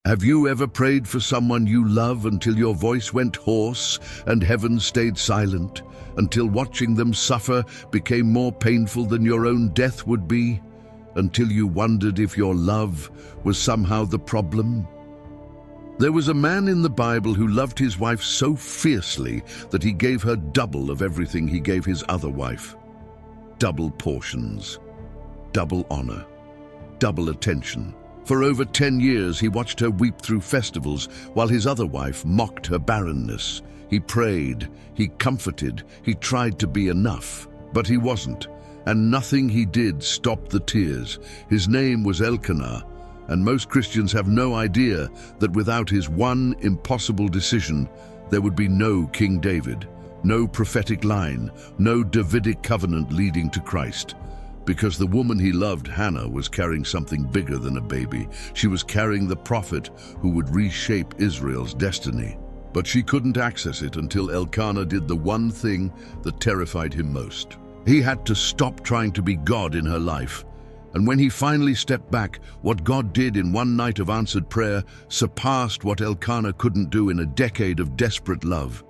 Have you ever prayed for someone you love until your voice went hoarse and heaven stayed silent, until watching them suffer became more painful than your own death would be, until you wondered if your love was somehow the problem? There was a man in the Bible who loved his wife so fiercely that he gave her double of everything he gave his other wife. Double portions, double honor, double attention. For over 10 years, he watched her weep through festivals while his other wife mocked her barrenness. He prayed, he comforted, he tried to be enough, but he wasn't, and nothing he did stopped the tears. His name was Elkanah, and most Christians have no idea that without his one impossible decision, there would be no King David, no prophetic line, no Davidic covenant leading to Christ. Because the woman he loved, Hannah, was carrying something bigger than a baby. She was carrying the prophet who would reshape Israel's destiny. But she couldn't access it until Elkanah did the one thing that terrified him most. He had to stop trying to be God in her life. And when he finally stepped back, what God did in one night of answered prayer surpassed what Elkanah couldn't do in a decade of desperate love.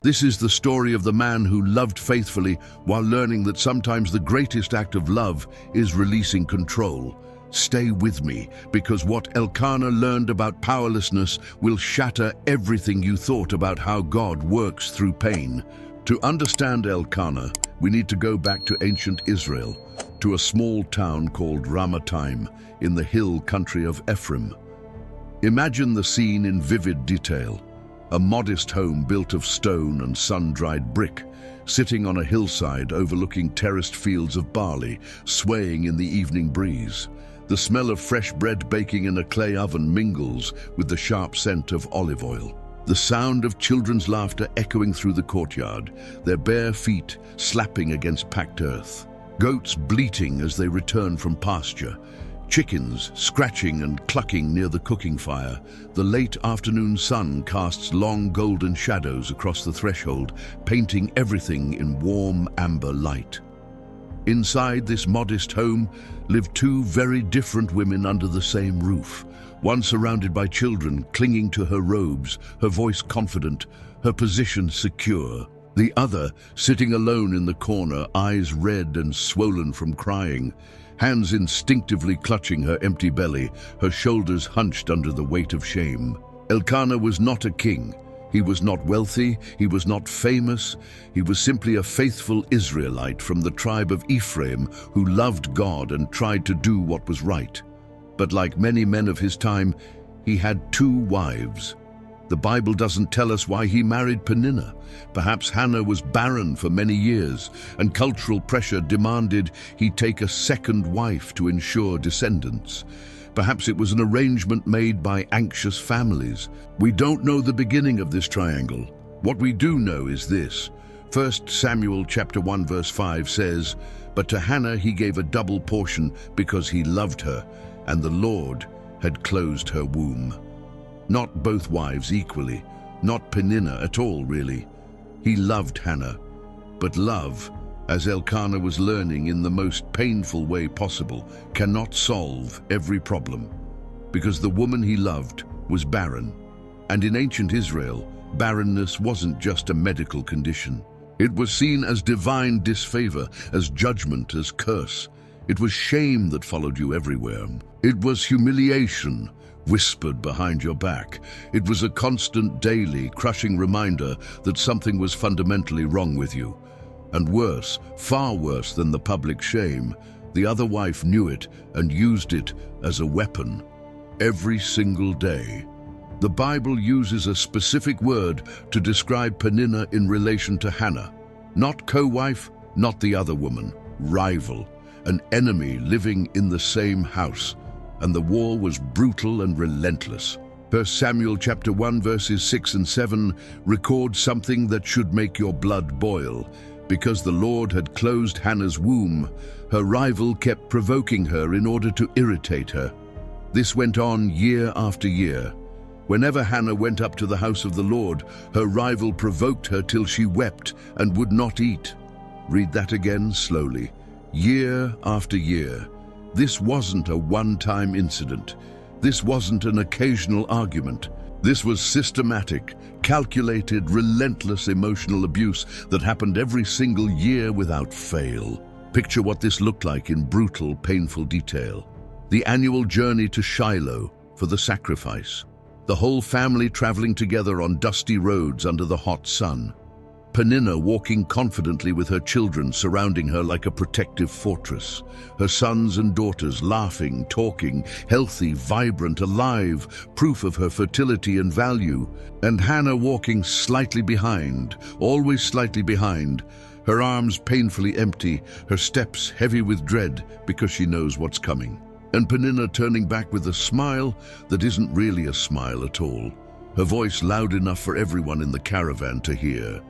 This is the story of the man who loved faithfully while learning that sometimes the greatest act of love is releasing control. Stay with me, because what Elkanah learned about powerlessness will shatter everything you thought about how God works through pain. To understand Elkanah, we need to go back to ancient Israel, to a small town called Ramathaim in the hill country of Ephraim. Imagine the scene in vivid detail. A modest home built of stone and sun-dried brick, sitting on a hillside overlooking terraced fields of barley, swaying in the evening breeze. The smell of fresh bread baking in a clay oven mingles with the sharp scent of olive oil. The sound of children's laughter echoing through the courtyard, their bare feet slapping against packed earth. Goats bleating as they return from pasture. Chickens scratching and clucking near the cooking fire. The late afternoon sun casts long golden shadows across the threshold, painting everything in warm amber light. Inside this modest home lived two very different women under the same roof. One surrounded by children, clinging to her robes, her voice confident, her position secure. The other sitting alone in the corner, eyes red and swollen from crying, hands instinctively clutching her empty belly, her shoulders hunched under the weight of shame. Elkanah was not a king. He was not wealthy, he was not famous. He was simply a faithful Israelite from the tribe of Ephraim who loved God and tried to do what was right. But like many men of his time, he had two wives. The Bible doesn't tell us why he married Peninnah. Perhaps Hannah was barren for many years, and cultural pressure demanded he take a second wife to ensure descendants. Perhaps it was an arrangement made by anxious families. We don't know the beginning of this triangle. What we do know is this. 1 Samuel chapter 1 verse 5 says, "But to Hannah he gave a double portion because he loved her, and the Lord had closed her womb." Not both wives equally, not Peninnah at all really. He loved Hannah, but love, as Elkanah was learning in the most painful way possible, cannot solve every problem, because the woman he loved was barren. And in ancient Israel, barrenness wasn't just a medical condition. It was seen as divine disfavor, as judgment, as curse. It was shame that followed you everywhere. It was humiliation, whispered behind your back. It was a constant, daily, crushing reminder that something was fundamentally wrong with you. And worse, far worse than the public shame, the other wife knew it and used it as a weapon. Every single day. The Bible uses a specific word to describe Peninnah in relation to Hannah. Not co-wife, not the other woman. Rival. An enemy living in the same house. And the war was brutal and relentless. 1 Samuel chapter 1 verses 6 and 7 record something that should make your blood boil. Because the Lord had closed Hannah's womb, her rival kept provoking her in order to irritate her. This went on year after year. Whenever Hannah went up to the house of the Lord, her rival provoked her till she wept and would not eat. Read that again slowly. Year after year. This wasn't a one-time incident. This wasn't an occasional argument. This was systematic, calculated, relentless emotional abuse that happened every single year without fail. Picture what this looked like in brutal, painful detail. The annual journey to Shiloh for the sacrifice. The whole family traveling together on dusty roads under the hot sun. Peninnah walking confidently with her children surrounding her like a protective fortress. Her sons and daughters laughing, talking, healthy, vibrant, alive, proof of her fertility and value. And Hannah walking slightly behind, always slightly behind, her arms painfully empty, her steps heavy with dread because she knows what's coming. And Peninnah turning back with a smile that isn't really a smile at all, her voice loud enough for everyone in the caravan to hear.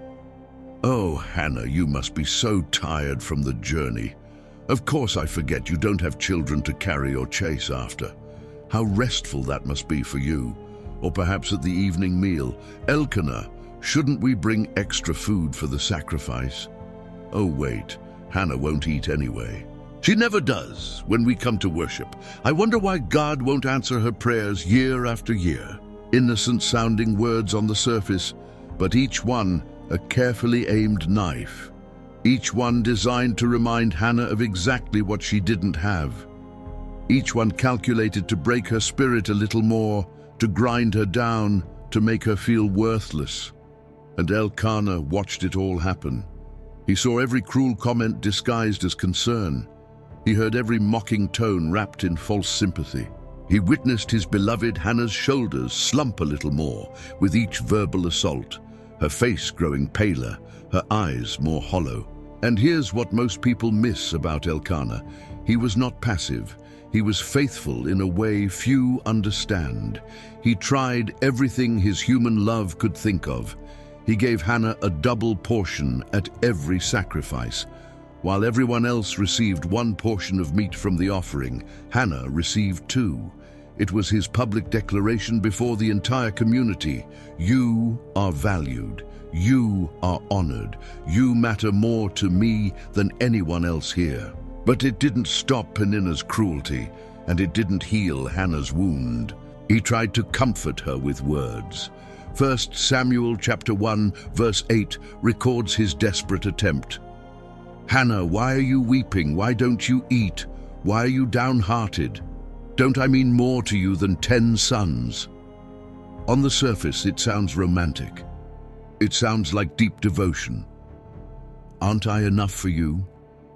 "Oh, Hannah, you must be so tired from the journey. Of course I forget you don't have children to carry or chase after. How restful that must be for you. Or perhaps at the evening meal. Elkanah, shouldn't we bring extra food for the sacrifice?" Oh wait, Hannah won't eat anyway. She never does when we come to worship. I wonder why God won't answer her prayers year after year. Innocent sounding words on the surface, but each one a carefully aimed knife. Each one designed to remind Hannah of exactly what she didn't have. Each one calculated to break her spirit a little more, to grind her down, to make her feel worthless. And Elkanah watched it all happen. He saw every cruel comment disguised as concern. He heard every mocking tone wrapped in false sympathy. He witnessed his beloved Hannah's shoulders slump a little more with each verbal assault, her face growing paler, her eyes more hollow. And here's what most people miss about Elkanah. He was not passive. He was faithful in a way few understand. He tried everything his human love could think of. He gave Hannah a double portion at every sacrifice. While everyone else received one portion of meat from the offering, Hannah received two. It was his public declaration before the entire community. You are valued. You are honored. You matter more to me than anyone else here. But it didn't stop Peninnah's cruelty, and it didn't heal Hannah's wound. He tried to comfort her with words. 1 Samuel chapter 1, verse 8 records his desperate attempt. "Hannah, why are you weeping? Why don't you eat? Why are you downhearted? Don't I mean more to you than 10 sons?" On the surface, it sounds romantic. It sounds like deep devotion. Aren't I enough for you?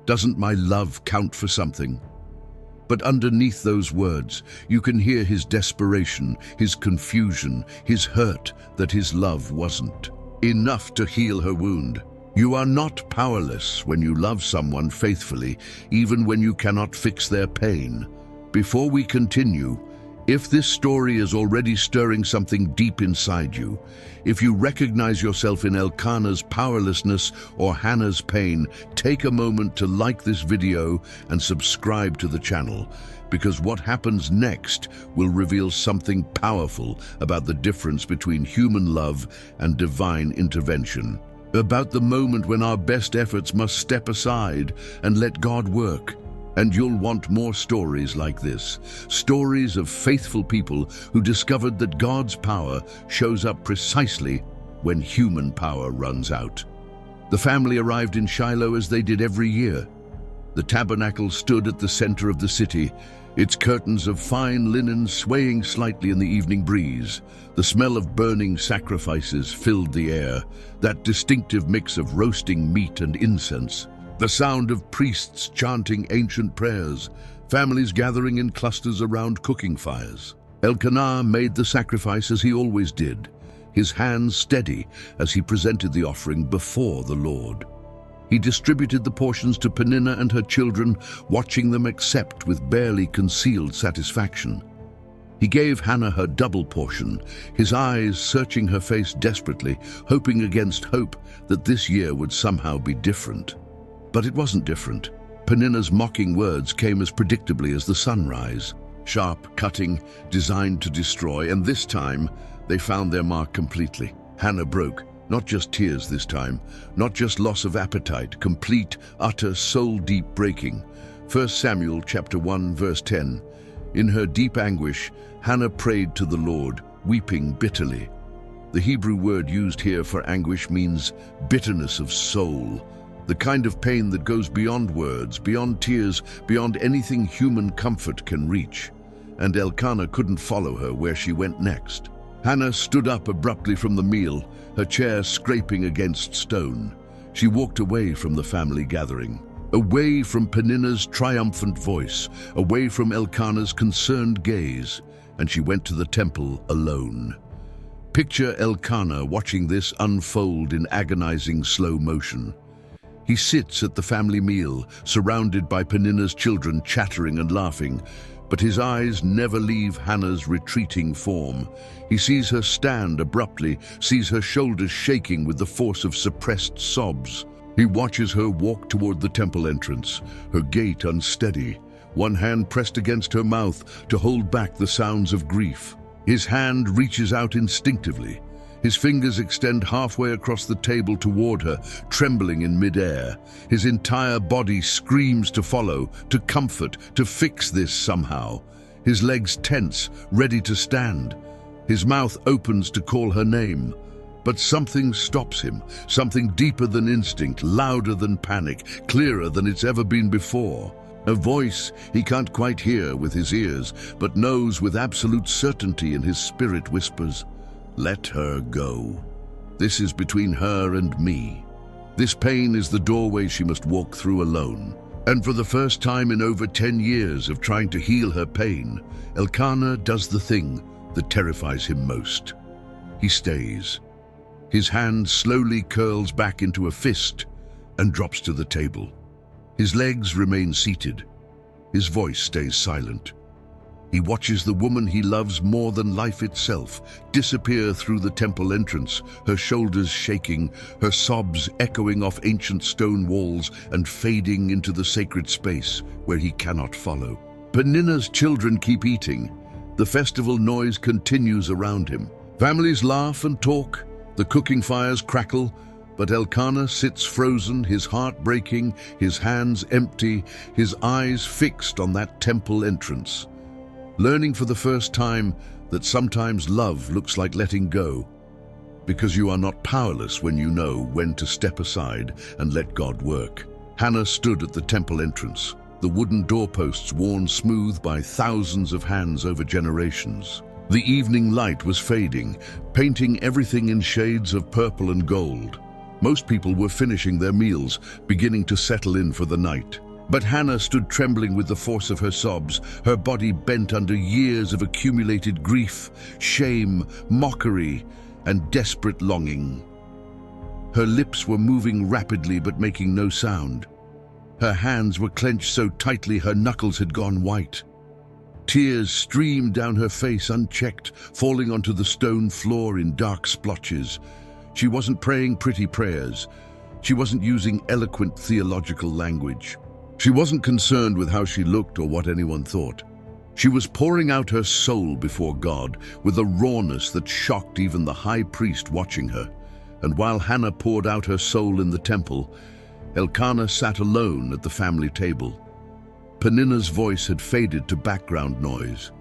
Doesn't my love count for something? But underneath those words, you can hear his desperation, his confusion, his hurt that his love wasn't enough to heal her wound. You are not powerless when you love someone faithfully, even when you cannot fix their pain. Before we continue, if this story is already stirring something deep inside you, if you recognize yourself in Elkanah's powerlessness or Hannah's pain, take a moment to like this video and subscribe to the channel, because what happens next will reveal something powerful about the difference between human love and divine intervention. About the moment when our best efforts must step aside and let God work. And you'll want more stories like this. Stories of faithful people who discovered that God's power shows up precisely when human power runs out. The family arrived in Shiloh as they did every year. The tabernacle stood at the center of the city, its curtains of fine linen swaying slightly in the evening breeze. The smell of burning sacrifices filled the air, that distinctive mix of roasting meat and incense. The sound of priests chanting ancient prayers, families gathering in clusters around cooking fires. Elkanah made the sacrifice as he always did, his hands steady as he presented the offering before the Lord. He distributed the portions to Peninnah and her children, watching them accept with barely concealed satisfaction. He gave Hannah her double portion, his eyes searching her face desperately, hoping against hope that this year would somehow be different. But it wasn't different. Peninnah's mocking words came as predictably as the sunrise, sharp, cutting, designed to destroy, and this time they found their mark completely. Hannah broke, not just tears this time, not just loss of appetite, complete, utter, soul-deep breaking. 1 Samuel chapter 1, verse 10. In her deep anguish, Hannah prayed to the Lord, weeping bitterly. The Hebrew word used here for anguish means bitterness of soul, the kind of pain that goes beyond words, beyond tears, beyond anything human comfort can reach. And Elkanah couldn't follow her where she went next. Hannah stood up abruptly from the meal, her chair scraping against stone. She walked away from the family gathering, away from Peninnah's triumphant voice, away from Elkanah's concerned gaze, and she went to the temple alone. Picture Elkanah watching this unfold in agonizing slow motion. He sits at the family meal, surrounded by Peninnah's children chattering and laughing, but his eyes never leave Hannah's retreating form. He sees her stand abruptly, sees her shoulders shaking with the force of suppressed sobs. He watches her walk toward the temple entrance, her gait unsteady, one hand pressed against her mouth to hold back the sounds of grief. His hand reaches out instinctively. His fingers extend halfway across the table toward her, trembling in midair. His entire body screams to follow, to comfort, to fix this somehow. His legs tense, ready to stand. His mouth opens to call her name. But something stops him, something deeper than instinct, louder than panic, clearer than it's ever been before. A voice he can't quite hear with his ears, but knows with absolute certainty in his spirit whispers, "Let her go. This is between her and me." This pain is the doorway she must walk through alone. And for the first time in over 10 years of trying to heal her pain, Elkanah does the thing that terrifies him most. He stays. His hand slowly curls back into a fist and drops to the table. His legs remain seated. His voice stays silent. He watches the woman he loves more than life itself disappear through the temple entrance, her shoulders shaking, her sobs echoing off ancient stone walls and fading into the sacred space where he cannot follow. Peninnah's children keep eating. The festival noise continues around him. Families laugh and talk. The cooking fires crackle, but Elkanah sits frozen, his heart breaking, his hands empty, his eyes fixed on that temple entrance, learning for the first time that sometimes love looks like letting go, because you are not powerless when you know when to step aside and let God work. Hannah stood at the temple entrance, the wooden doorposts worn smooth by thousands of hands over generations. The evening light was fading, painting everything in shades of purple and gold. Most people were finishing their meals, beginning to settle in for the night. But Hannah stood trembling with the force of her sobs, her body bent under years of accumulated grief, shame, mockery, and desperate longing. Her lips were moving rapidly but making no sound. Her hands were clenched so tightly her knuckles had gone white. Tears streamed down her face unchecked, falling onto the stone floor in dark splotches. She wasn't praying pretty prayers. She wasn't using eloquent theological language. She wasn't concerned with how she looked or what anyone thought. She was pouring out her soul before God with a rawness that shocked even the high priest watching her. And while Hannah poured out her soul in the temple, Elkanah sat alone at the family table. Peninnah's voice had faded to background noise.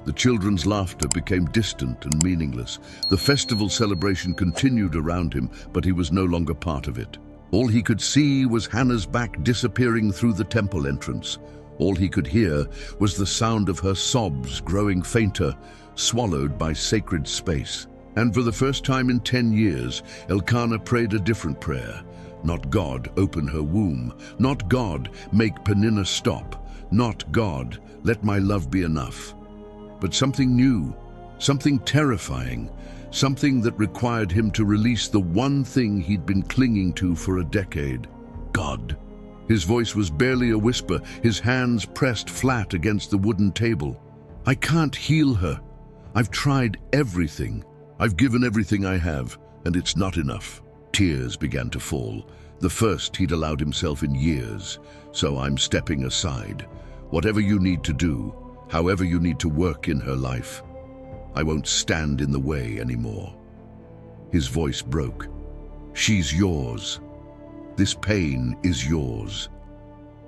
The children's laughter became distant and meaningless. The festival celebration continued around him, but he was no longer part of it. All he could see was Hannah's back disappearing through the temple entrance. All he could hear was the sound of her sobs growing fainter, swallowed by sacred space. And for the first time in 10 years, Elkanah prayed a different prayer. Not God, open her womb. Not God, make Peninnah stop. Not God, let my love be enough. But something new, something terrifying, something that required him to release the one thing he'd been clinging to for a decade: God. His voice was barely a whisper, his hands pressed flat against the wooden table. I can't heal her. I've tried everything. I've given everything I have, and it's not enough. Tears began to fall, the first he'd allowed himself in years. So I'm stepping aside. Whatever you need to do, however you need to work in her life, I won't stand in the way anymore. His voice broke. She's yours. This pain is yours.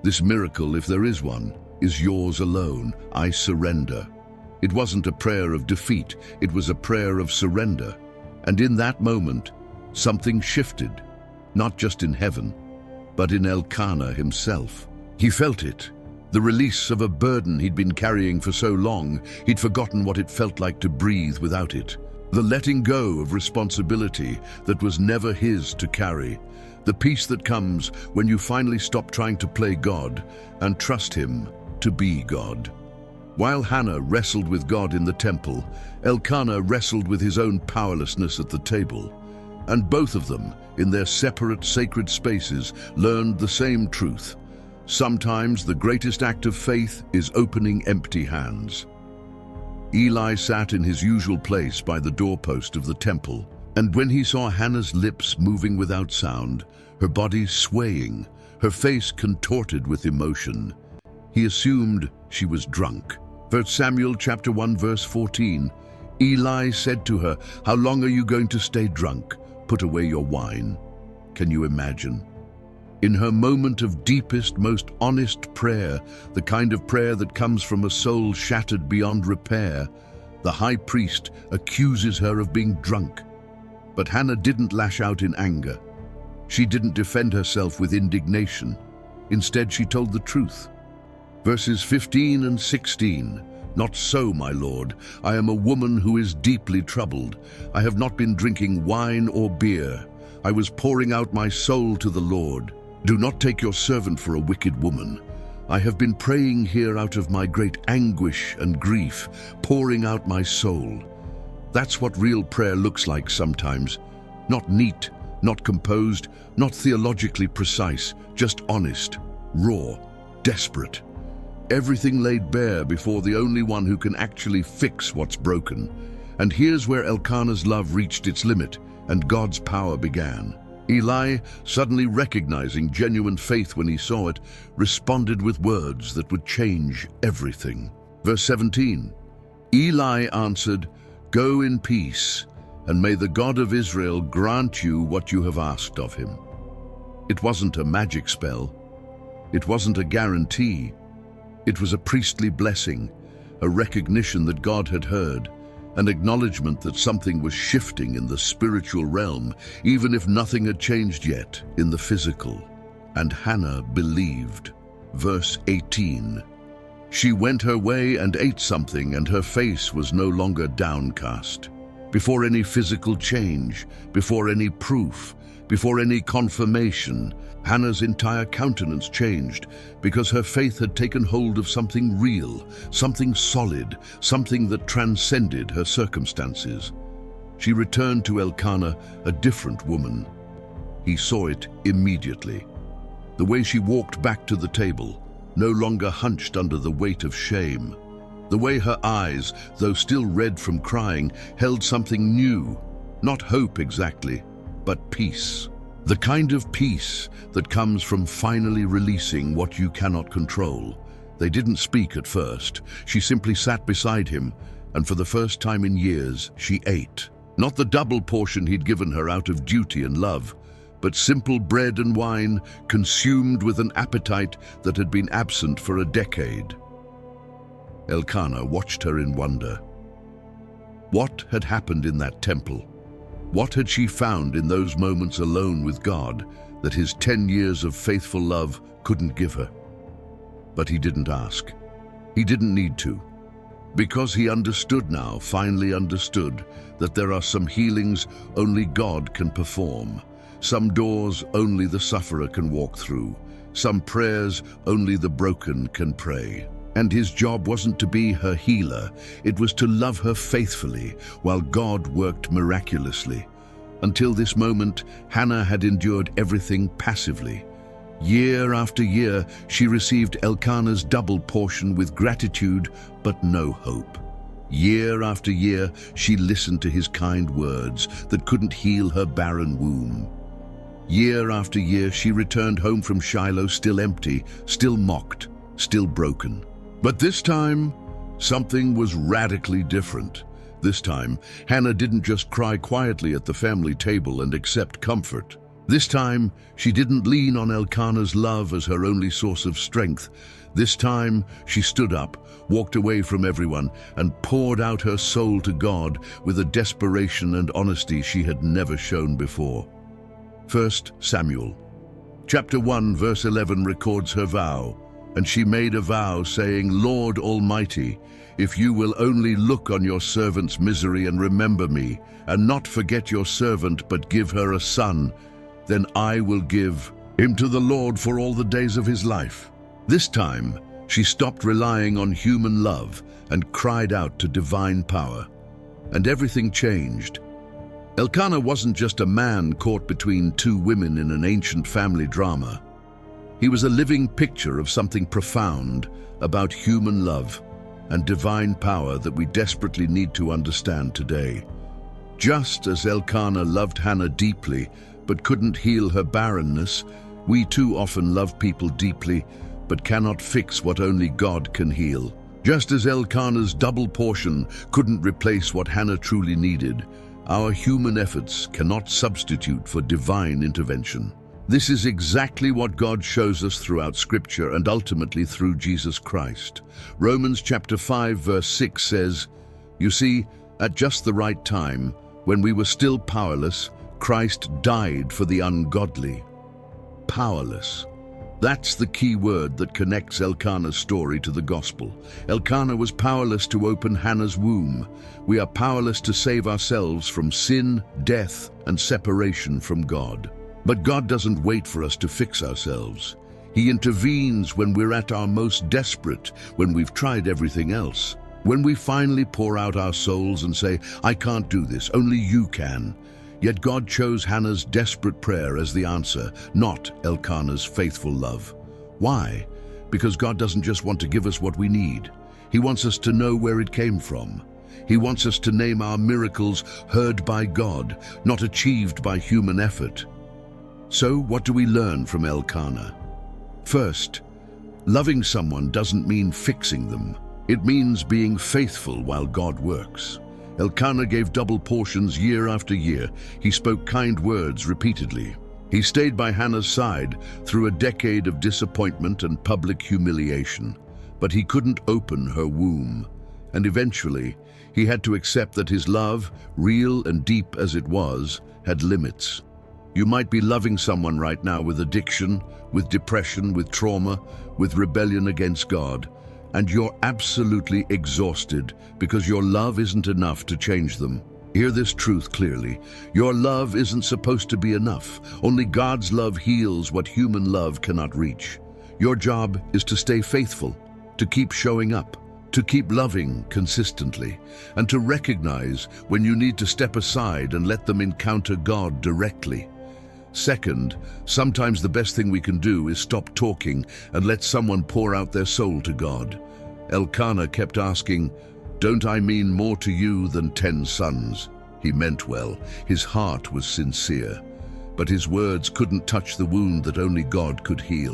This miracle, if there is one, is yours alone. I surrender." It wasn't a prayer of defeat, it was a prayer of surrender. And in that moment, something shifted, not just in heaven, but in Elkanah himself. He felt it, the release of a burden he'd been carrying for so long, he'd forgotten what it felt like to breathe without it. The letting go of responsibility that was never his to carry. The peace that comes when you finally stop trying to play God and trust Him to be God. While Hannah wrestled with God in the temple, Elkanah wrestled with his own powerlessness at the table. And both of them, in their separate sacred spaces, learned the same truth. Sometimes the greatest act of faith is opening empty hands. Eli sat in his usual place by the doorpost of the temple, and when he saw Hannah's lips moving without sound, her body swaying, her face contorted with emotion, he assumed she was drunk. 1 Samuel chapter 1 verse 14, Eli said to her, "How long are you going to stay drunk? Put away your wine." Can you imagine? In her moment of deepest, most honest prayer, the kind of prayer that comes from a soul shattered beyond repair, the high priest accuses her of being drunk. But Hannah didn't lash out in anger. She didn't defend herself with indignation. Instead, she told the truth. Verses 15 and 16, "Not so, my lord. I am a woman who is deeply troubled. I have not been drinking wine or beer. I was pouring out my soul to the Lord. Do not take your servant for a wicked woman. I have been praying here out of my great anguish and grief, pouring out my soul." That's what real prayer looks like sometimes. Not neat, not composed, not theologically precise, just honest, raw, desperate. Everything laid bare before the only one who can actually fix what's broken. And here's where Elkanah's love reached its limit and God's power began. Eli, suddenly recognizing genuine faith when he saw it, responded with words that would change everything. Verse 17, Eli answered, "Go in peace, and may the God of Israel grant you what you have asked of him." It wasn't a magic spell. It wasn't a guarantee. It was a priestly blessing, a recognition that God had heard, an acknowledgement that something was shifting in the spiritual realm, even if nothing had changed yet in the physical. And Hannah believed. Verse 18, "She went her way and ate something, and her face was no longer downcast." Before any physical change, before any proof, before any confirmation, Hannah's entire countenance changed because her faith had taken hold of something real, something solid, something that transcended her circumstances. She returned to Elkanah a different woman. He saw it immediately. The way she walked back to the table, no longer hunched under the weight of shame. The way her eyes, though still red from crying, held something new, not hope exactly, but peace. The kind of peace that comes from finally releasing what you cannot control. They didn't speak at first. She simply sat beside him, and for the first time in years, she ate. Not the double portion he'd given her out of duty and love, but simple bread and wine consumed with an appetite that had been absent for a decade. Elkanah watched her in wonder. What had happened in that temple? What had she found in those moments alone with God that his 10 years of faithful love couldn't give her? But he didn't ask. He didn't need to. Because he understood now, finally understood, that there are some healings only God can perform, some doors only the sufferer can walk through, some prayers only the broken can pray. And his job wasn't to be her healer, it was to love her faithfully while God worked miraculously. Until this moment, Hannah had endured everything passively. Year after year, she received Elkanah's double portion with gratitude, but no hope. Year after year, she listened to his kind words that couldn't heal her barren womb. Year after year, she returned home from Shiloh still empty, still mocked, still broken. But this time, something was radically different. This time, Hannah didn't just cry quietly at the family table and accept comfort. This time, she didn't lean on Elkanah's love as her only source of strength. This time, she stood up, walked away from everyone, and poured out her soul to God with a desperation and honesty she had never shown before. 1 Samuel. Chapter 1, verse 11 records her vow. And she made a vow, saying, Lord Almighty, if you will only look on your servant's misery and remember me, and not forget your servant, but give her a son, then I will give him to the Lord for all the days of his life. This time, she stopped relying on human love and cried out to divine power. And everything changed. Elkanah wasn't just a man caught between two women in an ancient family drama. He was a living picture of something profound about human love and divine power that we desperately need to understand today. Just as Elkanah loved Hannah deeply but couldn't heal her barrenness, we too often love people deeply but cannot fix what only God can heal. Just as Elkanah's double portion couldn't replace what Hannah truly needed, our human efforts cannot substitute for divine intervention. This is exactly what God shows us throughout Scripture and ultimately through Jesus Christ. Romans chapter 5 verse 6 says, You see, at just the right time, when we were still powerless, Christ died for the ungodly. Powerless. That's the key word that connects Elkanah's story to the gospel. Elkanah was powerless to open Hannah's womb. We are powerless to save ourselves from sin, death, and separation from God. But God doesn't wait for us to fix ourselves. He intervenes when we're at our most desperate, when we've tried everything else. When we finally pour out our souls and say, I can't do this, only you can. Yet God chose Hannah's desperate prayer as the answer, not Elkanah's faithful love. Why? Because God doesn't just want to give us what we need. He wants us to know where it came from. He wants us to name our miracles heard by God, not achieved by human effort. So, what do we learn from Elkanah? First, loving someone doesn't mean fixing them. It means being faithful while God works. Elkanah gave double portions year after year. He spoke kind words repeatedly. He stayed by Hannah's side through a decade of disappointment and public humiliation. But he couldn't open her womb. And eventually, he had to accept that his love, real and deep as it was, had limits. You might be loving someone right now with addiction, with depression, with trauma, with rebellion against God, and you're absolutely exhausted because your love isn't enough to change them. Hear this truth clearly. Your love isn't supposed to be enough. Only God's love heals what human love cannot reach. Your job is to stay faithful, to keep showing up, to keep loving consistently, and to recognize when you need to step aside and let them encounter God directly. Second, sometimes the best thing we can do is stop talking and let someone pour out their soul to God. Elkanah kept asking, Don't I mean more to you than 10 sons? He meant well. His heart was sincere. But his words couldn't touch the wound that only God could heal.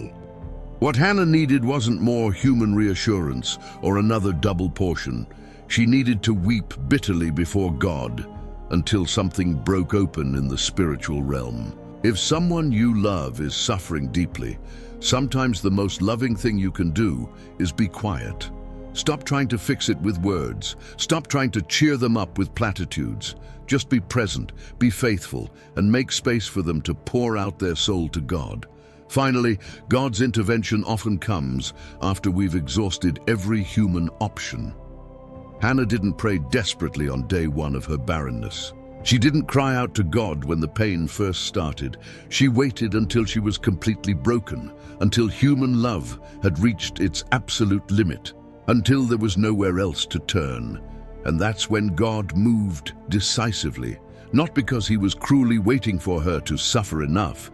What Hannah needed wasn't more human reassurance or another double portion. She needed to weep bitterly before God until something broke open in the spiritual realm. If someone you love is suffering deeply, sometimes the most loving thing you can do is be quiet. Stop trying to fix it with words. Stop trying to cheer them up with platitudes. Just be present, be faithful, and make space for them to pour out their soul to God. Finally, God's intervention often comes after we've exhausted every human option. Hannah didn't pray desperately on day one of her barrenness. She didn't cry out to God when the pain first started. She waited until she was completely broken, until human love had reached its absolute limit, until there was nowhere else to turn. And that's when God moved decisively, not because he was cruelly waiting for her to suffer enough,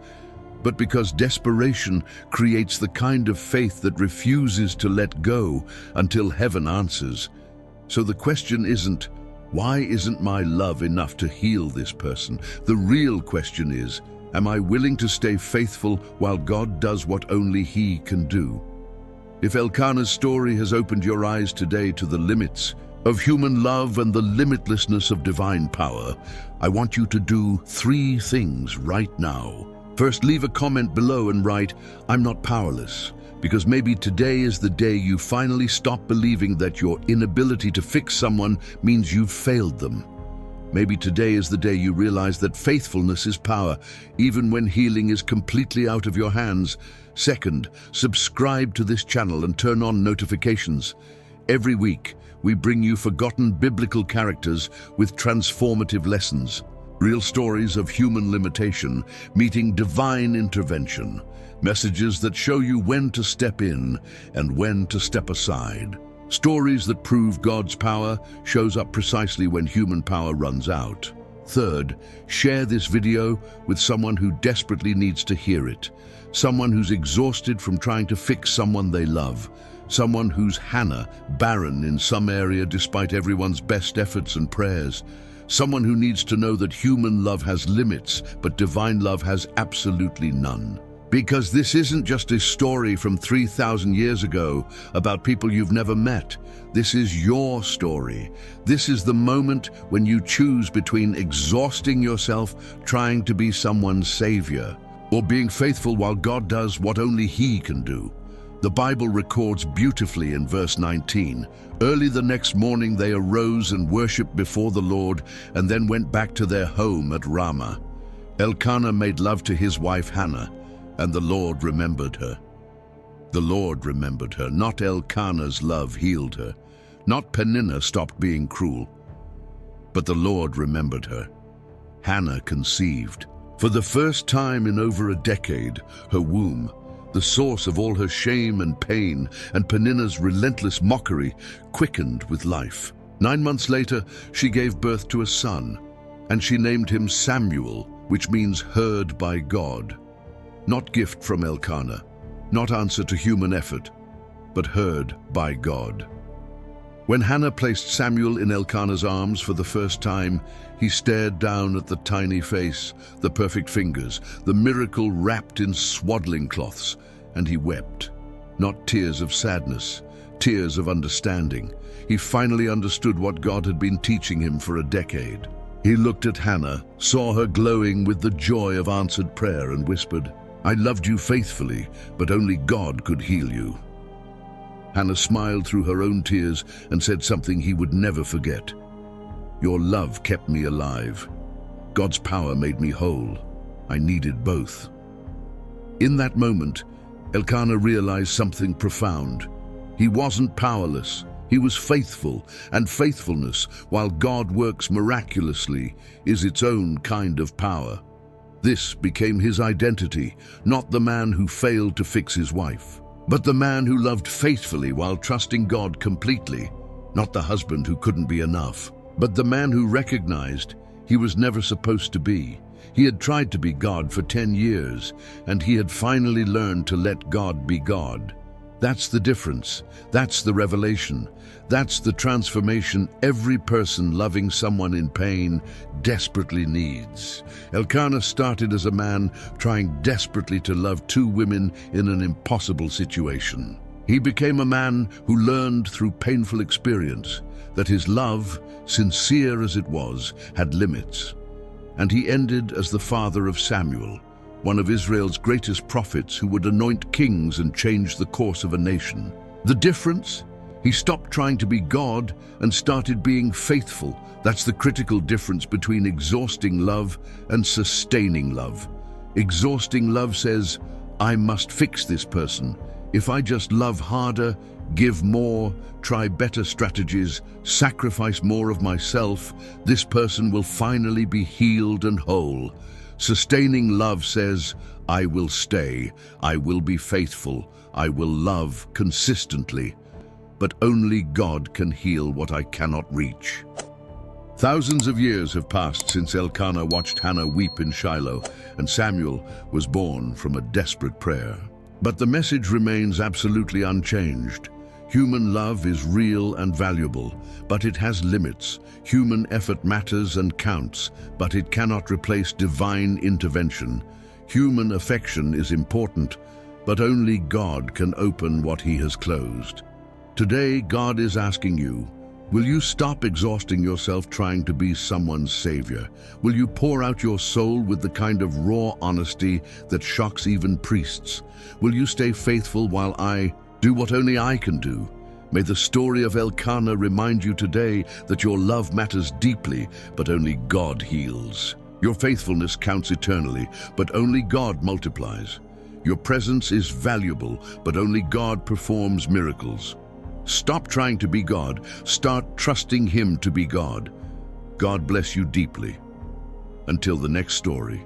but because desperation creates the kind of faith that refuses to let go until heaven answers. So the question isn't, why isn't my love enough to heal this person? The real question is, am I willing to stay faithful while God does what only he can do? If Elkanah's story has opened your eyes today to the limits of human love and the limitlessness of divine power, I want you to do 3 things right now. First, leave a comment below and write, "I'm not powerless," because maybe today is the day you finally stop believing that your inability to fix someone means you've failed them. Maybe today is the day you realize that faithfulness is power, even when healing is completely out of your hands. Second, subscribe to this channel and turn on notifications. Every week, we bring you forgotten biblical characters with transformative lessons. Real stories of human limitation meeting divine intervention. Messages that show you when to step in and when to step aside. Stories that prove God's power shows up precisely when human power runs out. Third, share this video with someone who desperately needs to hear it. Someone who's exhausted from trying to fix someone they love. Someone who's Hannah, barren in some area despite everyone's best efforts and prayers. Someone who needs to know that human love has limits, but divine love has absolutely none. Because this isn't just a story from 3,000 years ago about people you've never met. This is your story. This is the moment when you choose between exhausting yourself trying to be someone's savior, or being faithful while God does what only He can do. The Bible records beautifully in verse 19, "Early the next morning they arose and worshipped before the Lord, and then went back to their home at Ramah. Elkanah made love to his wife Hannah, and the Lord remembered her." The Lord remembered her. Not Elkanah's love healed her. Not Peninnah stopped being cruel. But the Lord remembered her. Hannah conceived. For the first time in over a decade, her womb, the source of all her shame and pain, and Peninnah's relentless mockery, quickened with life. 9 months later, she gave birth to a son, and she named him Samuel, which means heard by God. Not gift from Elkanah, not answer to human effort, but heard by God. When Hannah placed Samuel in Elkanah's arms for the first time, he stared down at the tiny face, the perfect fingers, the miracle wrapped in swaddling cloths, and he wept. Not tears of sadness, tears of understanding. He finally understood what God had been teaching him for a decade. He looked at Hannah, saw her glowing with the joy of answered prayer, and whispered, "I loved you faithfully, but only God could heal you." Hannah smiled through her own tears and said something he would never forget. "Your love kept me alive. God's power made me whole. I needed both." In that moment, Elkanah realized something profound. He wasn't powerless. He was faithful, and faithfulness, while God works miraculously, is its own kind of power. This became his identity, not the man who failed to fix his wife, but the man who loved faithfully while trusting God completely, not the husband who couldn't be enough, but the man who recognized he was never supposed to be. He had tried to be God for 10 years, and he had finally learned to let God be God. That's the difference. That's the revelation. That's the transformation every person loving someone in pain desperately needs. Elkanah started as a man trying desperately to love 2 women in an impossible situation. He became a man who learned through painful experience that his love, sincere as it was, had limits. And he ended as the father of Samuel, one of Israel's greatest prophets who would anoint kings and change the course of a nation. The difference? He stopped trying to be God and started being faithful. That's the critical difference between exhausting love and sustaining love. Exhausting love says, "I must fix this person. If I just love harder, give more, try better strategies, sacrifice more of myself, this person will finally be healed and whole." Sustaining love says, "I will stay, I will be faithful, I will love consistently, but only God can heal what I cannot reach." Thousands of years have passed since Elkanah watched Hannah weep in Shiloh, and Samuel was born from a desperate prayer. But the message remains absolutely unchanged. Human love is real and valuable, but it has limits. Human effort matters and counts, but it cannot replace divine intervention. Human affection is important, but only God can open what He has closed. Today, God is asking you, Will you stop exhausting yourself trying to be someone's savior? Will you pour out your soul with the kind of raw honesty that shocks even priests? Will you stay faithful while I do what only I can do? May the story of Elkanah remind you today that your love matters deeply, but only God heals. Your faithfulness counts eternally, but only God multiplies. Your presence is valuable, but only God performs miracles. Stop trying to be God. Start trusting Him to be God. God bless you deeply. Until the next story.